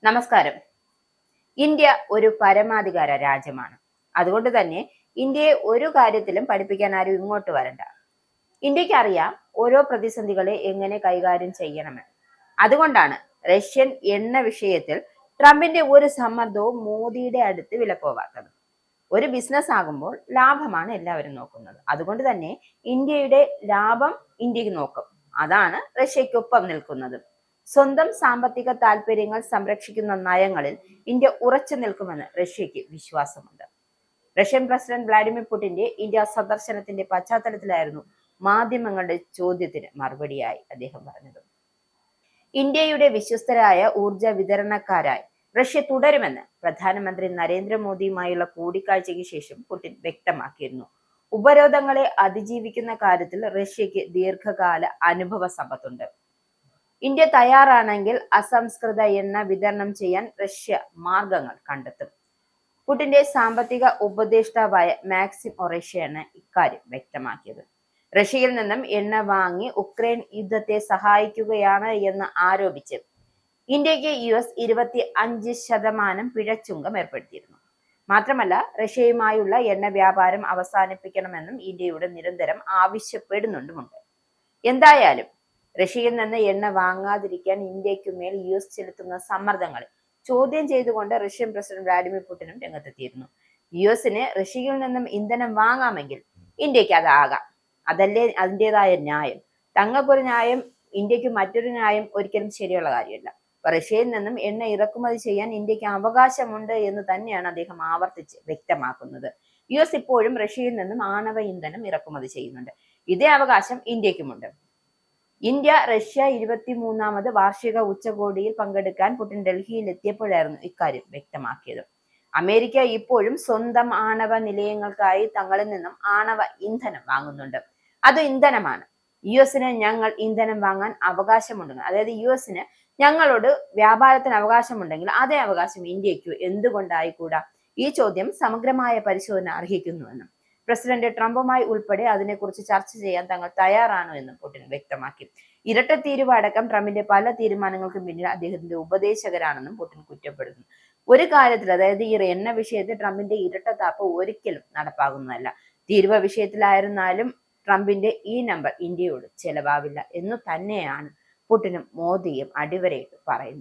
നമസ്കാരം. ഇന്ത്യ ഒരു പരമാധികാര രാജ്യമാണ്. അതുകൊണ്ട് തന്നെ ഇന്ത്യയെ ഒരു കാര്യത്തിലും പഠിപ്പിക്കാൻ ആരും ഇങ്ങോട്ട് വരണ്ട. ഇന്ത്യക്ക് അറിയാം ഓരോ പ്രതിസന്ധികളെ എങ്ങനെ കൈകാര്യം ചെയ്യണമെന്ന്. അതുകൊണ്ടാണ് റഷ്യൻ എണ്ണ വിഷയത്തിൽ ട്രംപിന്റെ ഒരു സമ്മർദ്ദവും മോദിയുടെ അടുത്ത് വിലപ്പോവാത്തത്. ഒരു ബിസിനസ് ആകുമ്പോൾ ലാഭമാണ് എല്ലാവരും നോക്കുന്നത്. അതുകൊണ്ട് തന്നെ ഇന്ത്യയുടെ ലാഭം ഇന്ത്യക്ക് നോക്കും. അതാണ് റഷ്യക്കൊപ്പം നിൽക്കുന്നത്. സ്വന്തം സാമ്പത്തിക താൽപര്യങ്ങൾ സംരക്ഷിക്കുന്ന നയങ്ങളിൽ ഇന്ത്യ ഉറച്ചു നിൽക്കുമെന്ന് റഷ്യക്ക് വിശ്വാസമുണ്ട്. റഷ്യൻ പ്രസിഡന്റ് വ്ളാഡിമിർ പുടിന്റെ ഇന്ത്യ സന്ദർശനത്തിന്റെ പശ്ചാത്തലത്തിലായിരുന്നു മാധ്യമങ്ങളുടെ ചോദ്യത്തിന് മറുപടിയായി അദ്ദേഹം പറഞ്ഞത്. ഇന്ത്യയുടെ വിശ്വസ്തരായ ഊർജ വിതരണക്കാരായി റഷ്യ തുടരുമെന്ന് പ്രധാനമന്ത്രി നരേന്ദ്രമോദിയുമായുള്ള കൂടിക്കാഴ്ചയ്ക്ക് ശേഷം പുടിൻ വ്യക്തമാക്കിയിരുന്നു. ഉപരോധങ്ങളെ അതിജീവിക്കുന്ന കാര്യത്തിൽ റഷ്യക്ക് ദീർഘകാല അനുഭവ സമ്പത്തുണ്ട്. ഇന്ത്യ തയ്യാറാണെങ്കിൽ അസംസ്കൃത എണ്ണ വിതരണം ചെയ്യാൻ റഷ്യ മാർഗങ്ങൾ കണ്ടെത്തും. പുടിന്റെ സാമ്പത്തിക ഉപദേഷ്ടാവായ മാക്സിം ഒറേഷ്യയാണ് ഇക്കാര്യം വ്യക്തമാക്കിയത്. റഷ്യയിൽ നിന്നും എണ്ണ വാങ്ങി ഉക്രൈൻ യുദ്ധത്തെ സഹായിക്കുകയാണ് എന്ന് ആരോപിച്ച് ഇന്ത്യക്ക് US 25% പിഴച്ചുങ്കം ഏർപ്പെടുത്തിയിരുന്നു. മാത്രമല്ല റഷ്യയുമായുള്ള എണ്ണ വ്യാപാരം അവസാനിപ്പിക്കണമെന്നും ഇന്ത്യയോട് നിരന്തരം ആവശ്യപ്പെടുന്നുണ്ടുമുണ്ട്. എന്തായാലും റഷ്യയിൽ നിന്ന് എണ്ണ വാങ്ങാതിരിക്കാൻ ഇന്ത്യക്കുമേൽ US ചെലുത്തുന്ന സമ്മർദ്ദങ്ങളെ ചോദ്യം ചെയ്തുകൊണ്ട് റഷ്യൻ പ്രസിഡന്റ് വ്ളാഡിമിർ പുടിനും രംഗത്തെത്തിയിരുന്നു. യുഎസിന് റഷ്യയിൽ നിന്നും ഇന്ധനം വാങ്ങാമെങ്കിൽ ഇന്ത്യക്ക് അതാകാം. അതല്ലേ അതിൻ്റെതായ ന്യായം. തങ്ങൾക്കൊരു ന്യായം, ഇന്ത്യക്ക് മറ്റൊരു ന്യായം ഒരിക്കലും ശരിയുള്ള കാര്യമല്ല. റഷ്യയിൽ നിന്നും എണ്ണ ഇറക്കുമതി ചെയ്യാൻ ഇന്ത്യക്ക് അവകാശമുണ്ട് എന്ന് തന്നെയാണ് അദ്ദേഹം ആവർത്തിച്ച് വ്യക്തമാക്കുന്നത്. US ഇപ്പോഴും റഷ്യയിൽ നിന്നും ആണവ ഇന്ധനം ഇറക്കുമതി ചെയ്യുന്നുണ്ട്. ഇതേ അവകാശം ഇന്ത്യക്കുമുണ്ട്. ഇന്ത്യ റഷ്യ 23ാമത് വാർഷിക ഉച്ചകോടിയിൽ പങ്കെടുക്കാൻ പുടിൻ ഡൽഹിയിൽ എത്തിയപ്പോഴായിരുന്നു ഇക്കാര്യം വ്യക്തമാക്കിയത്. അമേരിക്ക ഇപ്പോഴും സ്വന്തം ആണവ നിലയങ്ങൾക്കായി തങ്ങളിൽ നിന്നും ആണവ ഇന്ധനം വാങ്ങുന്നുണ്ട്. അത് ഇന്ധനമാണ്. യുഎസിന് ഞങ്ങൾ ഇന്ധനം വാങ്ങാൻ അവകാശമുണ്ടെങ്കിൽ, അതായത് യുഎസിന് ഞങ്ങളോട് വ്യാപാരത്തിന് അവകാശമുണ്ടെങ്കിൽ അതേ അവകാശം ഇന്ത്യക്ക് എന്തുകൊണ്ടായിക്കൂടാ? ഈ ചോദ്യം സമഗ്രമായ പരിശോധന അർഹിക്കുന്നുവെന്നും പ്രസിഡന്റ് ട്രംപുമായി ഉൾപ്പെടെ അതിനെക്കുറിച്ച് ചർച്ച ചെയ്യാൻ തങ്ങൾ തയ്യാറാണ് എന്നും പുടിൻ വ്യക്തമാക്കി. ഇരട്ട തീരുവ അടക്കം ട്രംപിന്റെ പല തീരുമാനങ്ങൾക്കും പിന്നിൽ അദ്ദേഹത്തിന്റെ ഉപദേശകരാണെന്നും പുടിൻ കുറ്റപ്പെടുന്നു. ഒരു കാര്യത്തിൽ, അതായത് ഈ എണ്ണ വിഷയത്തിൽ ട്രംപിന്റെ ഇരട്ടത്താപ്പ് ഒരിക്കലും നടപ്പാകുന്നതല്ല. തീരുവ വിഷയത്തിലായിരുന്നാലും ട്രംപിന്റെ ഈ നമ്പർ ഇന്ത്യയോട് ചെലവാവില്ല എന്നു തന്നെയാണ് പുടിനും മോദിയും അടിവരയിട്ട് പറയുന്നത്.